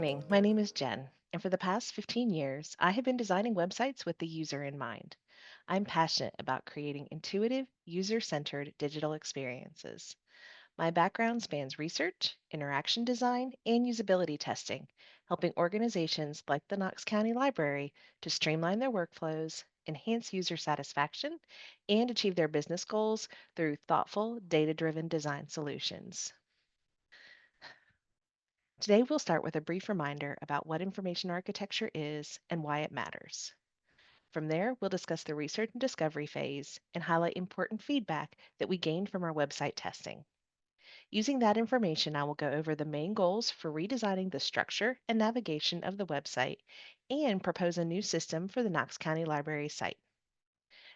morning. My name is Jen, and for the past 15 years, I have been designing websites with the user in mind. I'm passionate about creating intuitive, user centered digital experiences. My background spans research, interaction design, and usability testing, helping organizations like the Knox County Library to streamline their workflows, enhance user satisfaction, and achieve their business goals through thoughtful, data driven design solutions. Today, we'll start with a brief reminder about what information architecture is and why it matters. From there, we'll discuss the research and discovery phase and highlight important feedback that we gained from our website testing. Using that information, I will go over the main goals for redesigning the structure and navigation of the website and propose a new system for the Knox County Library site.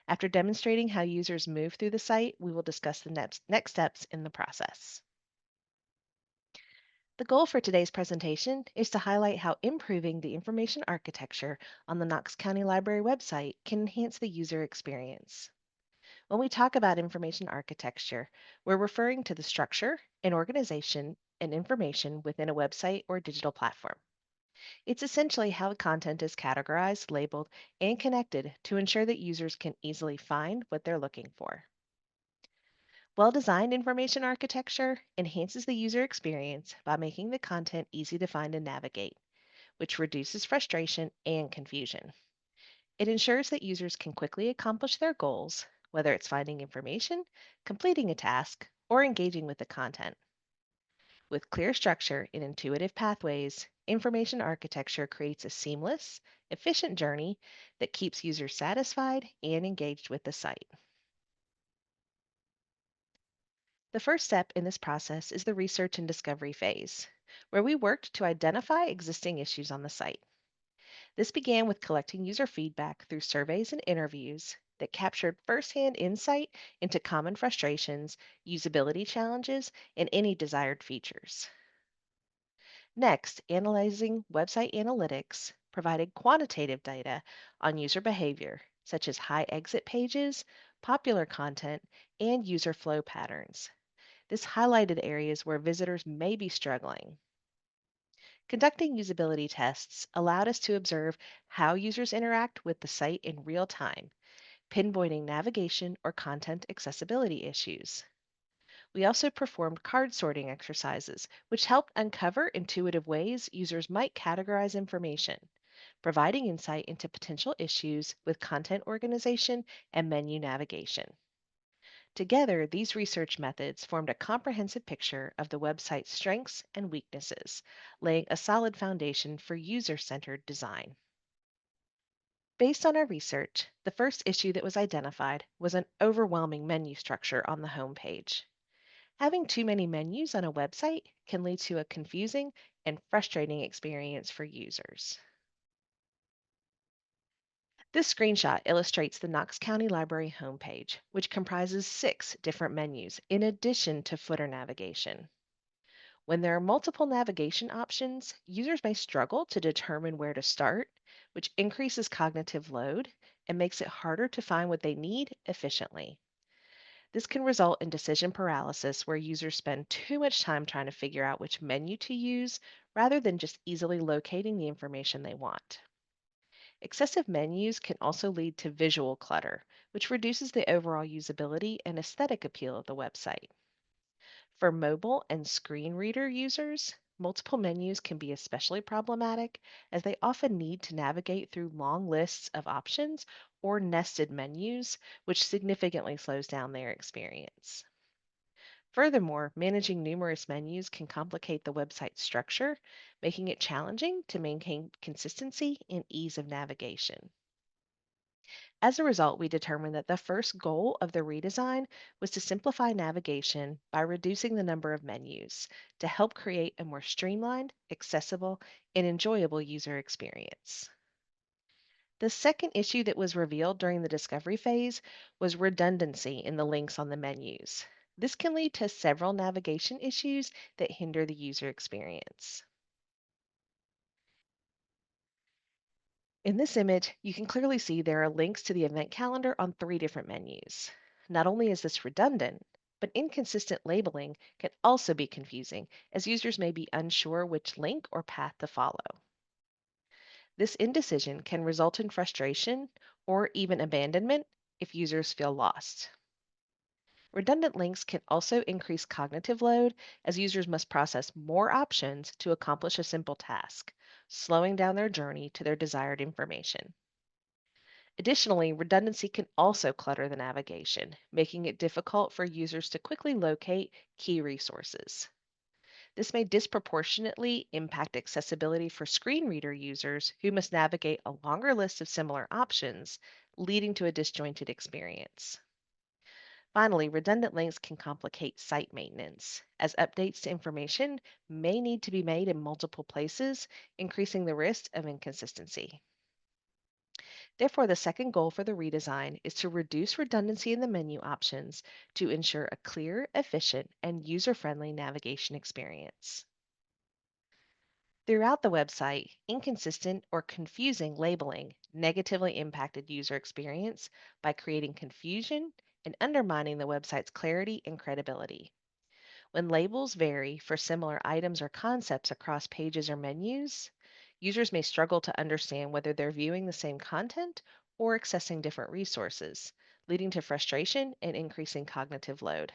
After demonstrating how users move through the site, we will discuss the next steps in the process. The goal for today's presentation is to highlight how improving the information architecture on the Knox County Library website can enhance the user experience. When we talk about information architecture, we're referring to the structure and organization and information within a website or digital platform. It's essentially how the content is categorized, labeled, and connected to ensure that users can easily find what they're looking for. Well designed information architecture enhances the user experience by making the content easy to find and navigate, which reduces frustration and confusion. It ensures that users can quickly accomplish their goals, whether it's finding information, completing a task, or engaging with the content. With clear structure and intuitive pathways, information architecture creates a seamless, efficient journey that keeps users satisfied and engaged with the site. The first step in this process is the research and discovery phase, where we worked to identify existing issues on the site. This began with collecting user feedback through surveys and interviews that captured firsthand insight into common frustrations, usability challenges, and any desired features. Next, analyzing website analytics provided quantitative data on user behavior, such as high exit pages, popular content, and user flow patterns. This highlighted areas where visitors may be struggling. Conducting usability tests allowed us to observe how users interact with the site in real time, pinpointing navigation or content accessibility issues. We also performed card sorting exercises, which helped uncover intuitive ways users might categorize information, providing insight into potential issues with content organization and menu navigation. Together, these research methods formed a comprehensive picture of the website's strengths and weaknesses, laying a solid foundation for user centered design. Based on our research, the first issue that was identified was an overwhelming menu structure on the home page. Having too many menus on a website can lead to a confusing and frustrating experience for users. This screenshot illustrates the Knox County Library homepage, which comprises 6 different menus in addition to footer navigation. When there are multiple navigation options, users may struggle to determine where to start, which increases cognitive load and makes it harder to find what they need efficiently. This can result in decision paralysis where users spend too much time trying to figure out which menu to use rather than just easily locating the information they want. Excessive menus can also lead to visual clutter, which reduces the overall usability and aesthetic appeal of the website. For mobile and screen reader users, multiple menus can be especially problematic as they often need to navigate through long lists of options or nested menus, which significantly slows down their experience. Furthermore, managing numerous menus can complicate the website structure, making it challenging to maintain consistency and ease of navigation. As a result, we determined that the first goal of the redesign was to simplify navigation by reducing the number of menus to help create a more streamlined, accessible, and enjoyable user experience. The second issue that was revealed during the discovery phase was redundancy in the links on the menus. This can lead to several navigation issues that hinder the user experience. In this image, you can clearly see there are links to the event calendar on 3 different menus. Not only is this redundant, But inconsistent labeling can also be confusing, as users may be unsure which link or path to follow. This indecision can result in frustration or even abandonment if users feel lost. Redundant links can also increase cognitive load as users must process more options to accomplish a simple task, slowing down their journey to their desired information. Additionally, redundancy can also clutter the navigation, making it difficult for users to quickly locate key resources. This may disproportionately impact accessibility for screen reader users who must navigate a longer list of similar options, leading to a disjointed experience. Finally, redundant links can complicate site maintenance, as updates to information may need to be made in multiple places, increasing the risk of inconsistency. Therefore, the second goal for the redesign is to reduce redundancy in the menu options to ensure a clear, efficient, and user friendly navigation experience. Throughout the website, inconsistent or confusing labeling negatively impacted user experience by creating confusion and undermining the website's clarity and credibility. When labels vary for similar items or concepts across pages or menus, users may struggle to understand whether they're viewing the same content or accessing different resources, leading to frustration and increasing cognitive load.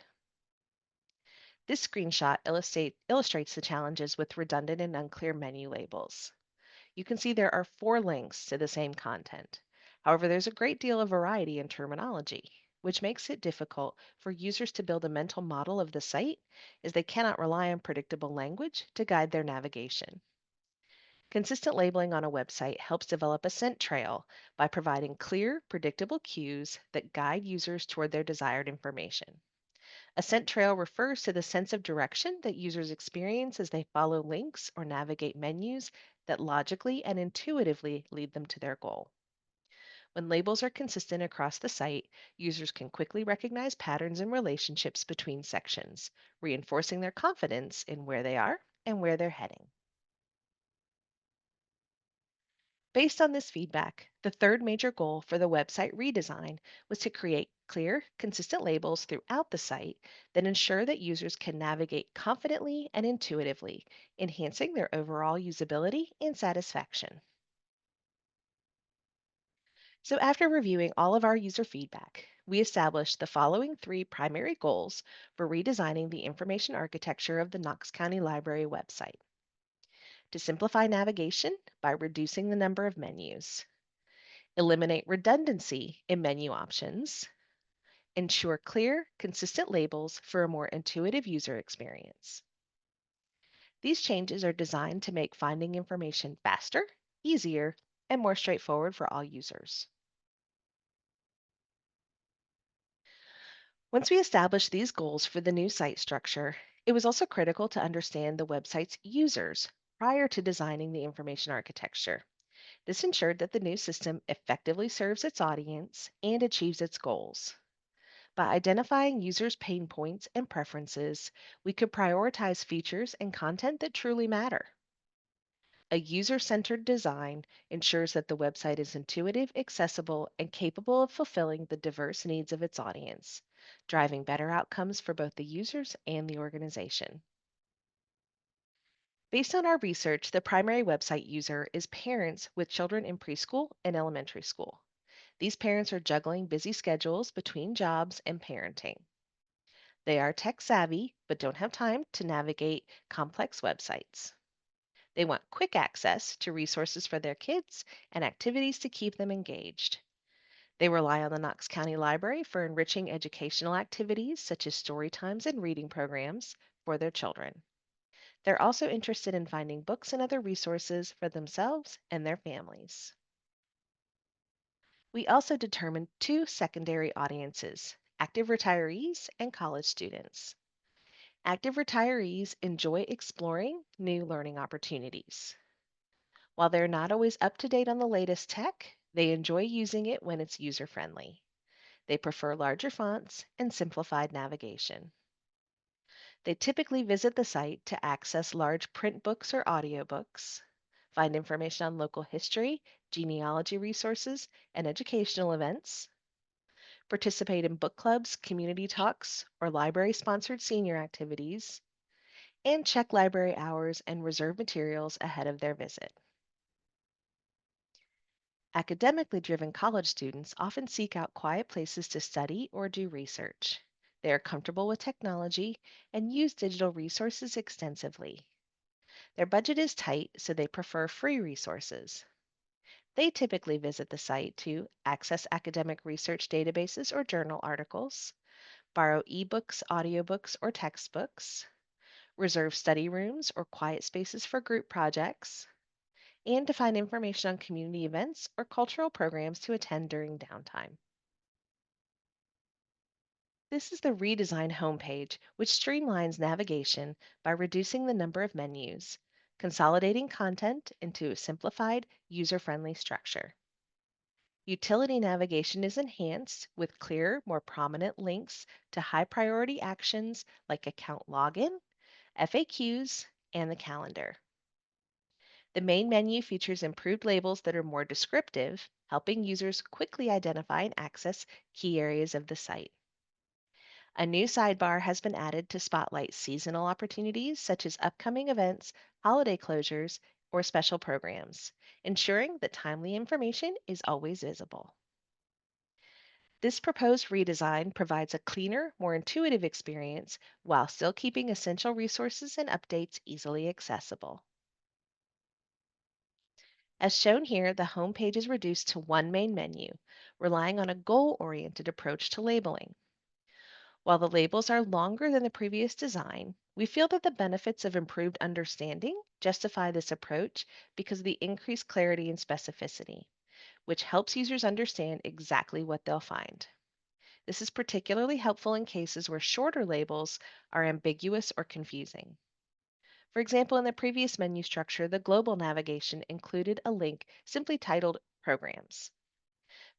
This screenshot illustrates the challenges with redundant and unclear menu labels. You can see there are 4 links to the same content. However, there's a great deal of variety in terminology, which makes it difficult for users to build a mental model of the site as they cannot rely on predictable language to guide their navigation. Consistent labeling on a website helps develop a scent trail by providing clear, predictable cues that guide users toward their desired information. A scent trail refers to the sense of direction that users experience as they follow links or navigate menus that logically and intuitively lead them to their goal. When labels are consistent across the site, users can quickly recognize patterns and relationships between sections, reinforcing their confidence in where they are and where they're heading. Based on this feedback, the third major goal for the website redesign was to create clear, consistent labels throughout the site that ensure that users can navigate confidently and intuitively, enhancing their overall usability and satisfaction. So, after reviewing all of our user feedback, we established the following 3 primary goals for redesigning the information architecture of the Knox County Library website: to simplify navigation by reducing the number of menus, eliminate redundancy in menu options, ensure clear, consistent labels for a more intuitive user experience. These changes are designed to make finding information faster, easier, and more straightforward for all users. Once we established these goals for the new site structure, it was also critical to understand the website's users prior to designing the information architecture. This ensured that the new system effectively serves its audience and achieves its goals. By identifying users' pain points and preferences, we could prioritize features and content that truly matter. A user centered design ensures that the website is intuitive, accessible, and capable of fulfilling the diverse needs of its audience, driving better outcomes for both the users and the organization. Based on our research, the primary website user is parents with children in preschool and elementary school. These parents are juggling busy schedules between jobs and parenting. They are tech savvy, but don't have time to navigate complex websites. They want quick access to resources for their kids and activities to keep them engaged. They rely on the Knox County Library for enriching educational activities such as story times and reading programs for their children. They're also interested in finding books and other resources for themselves and their families. We also determined 2 secondary audiences: active retirees and college students. Active retirees enjoy exploring new learning opportunities. While they're not always up to date on the latest tech, they enjoy using it when it's user friendly. They prefer larger fonts and simplified navigation. They typically visit the site to access large print books or audiobooks, find information on local history, genealogy resources, and educational events, participate in book clubs, community talks, or library sponsored senior activities, and check library hours and reserve materials ahead of their visit. Academically driven college students often seek out quiet places to study or do research. They are comfortable with technology and use digital resources extensively. Their budget is tight, so they prefer free resources. They typically visit the site to access academic research databases or journal articles, borrow ebooks, audiobooks, or textbooks, reserve study rooms or quiet spaces for group projects, and to find information on community events or cultural programs to attend during downtime. This is the redesigned homepage, which streamlines navigation by reducing the number of menus, consolidating content into a simplified, user friendly structure. Utility navigation is enhanced with clearer, more prominent links to high priority actions like account login, FAQs, and the calendar. The main menu features improved labels that are more descriptive, helping users quickly identify and access key areas of the site. A new sidebar has been added to spotlight seasonal opportunities such as upcoming events, holiday closures, or special programs, ensuring that timely information is always visible. This proposed redesign provides a cleaner, more intuitive experience while still keeping essential resources and updates easily accessible. As shown here, the home page is reduced to one main menu, relying on a goal-oriented approach to labeling. While the labels are longer than the previous design, we feel that the benefits of improved understanding justify this approach because of the increased clarity and specificity, which helps users understand exactly what they'll find. This is particularly helpful in cases where shorter labels are ambiguous or confusing. For example, in the previous menu structure, the global navigation included a link simply titled Programs.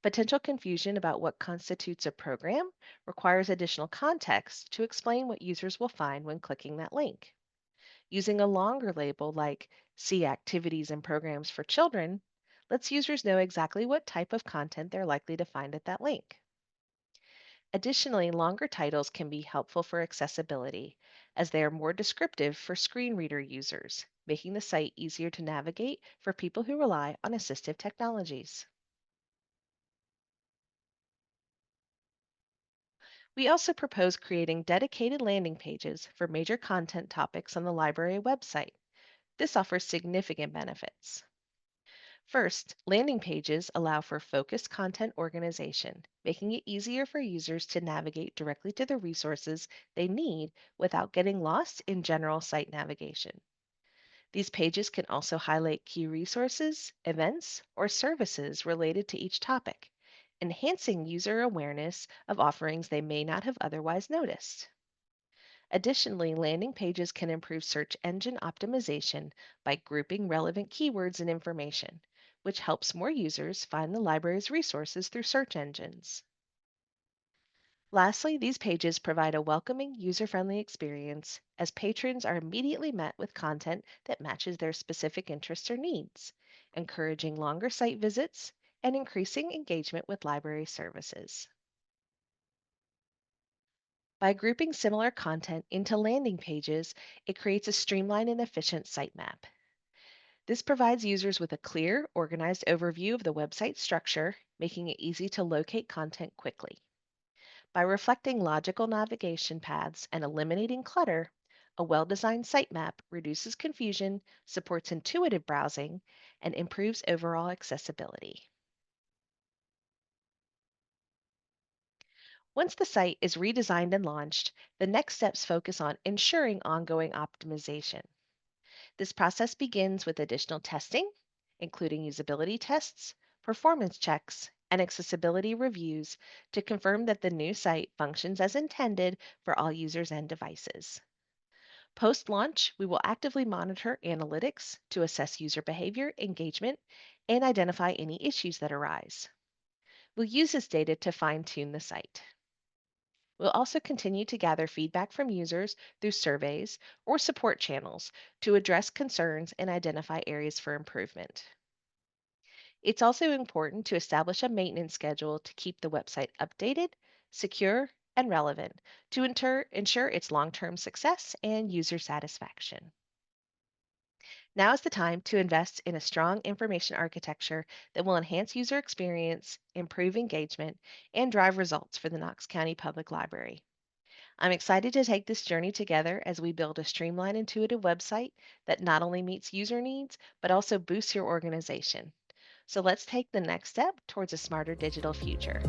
Potential confusion about what constitutes a program requires additional context to explain what users will find when clicking that link. Using a longer label like See Activities and Programs for Children lets users know exactly what type of content they're likely to find at that link. Additionally, longer titles can be helpful for accessibility, as they are more descriptive for screen reader users, making the site easier to navigate for people who rely on assistive technologies. We also propose creating dedicated landing pages for major content topics on the library website. This offers significant benefits. First, landing pages allow for focused content organization, making it easier for users to navigate directly to the resources they need without getting lost in general site navigation. These pages can also highlight key resources, events, or services related to each topic, enhancing user awareness of offerings they may not have otherwise noticed. Additionally, landing pages can improve search engine optimization by grouping relevant keywords and information, which helps more users find the library's resources through search engines. Lastly, these pages provide a welcoming, user friendly experience as patrons are immediately met with content that matches their specific interests or needs, encouraging longer site visits and increasing engagement with library services. By grouping similar content into landing pages, it creates a streamlined and efficient sitemap. This provides users with a clear, organized overview of the website structure, making it easy to locate content quickly. By reflecting logical navigation paths and eliminating clutter, a well designed sitemap reduces confusion, supports intuitive browsing, and improves overall accessibility. Once the site is redesigned and launched, the next steps focus on ensuring ongoing optimization. This process begins with additional testing, including usability tests, performance checks, and accessibility reviews to confirm that the new site functions as intended for all users and devices. Post launch, we will actively monitor analytics to assess user behavior, engagement, and identify any issues that arise. We'll use this data to fine tune the site. We'll also continue to gather feedback from users through surveys or support channels to address concerns and identify areas for improvement. It's also important to establish a maintenance schedule to keep the website updated, secure, and relevant to ensure its long term success and user satisfaction. Now is the time to invest in a strong information architecture that will enhance user experience, improve engagement, and drive results for the Knox County Public Library. I'm excited to take this journey together as we build a streamlined, intuitive website that not only meets user needs, but also boosts your organization. So let's take the next step towards a smarter digital future.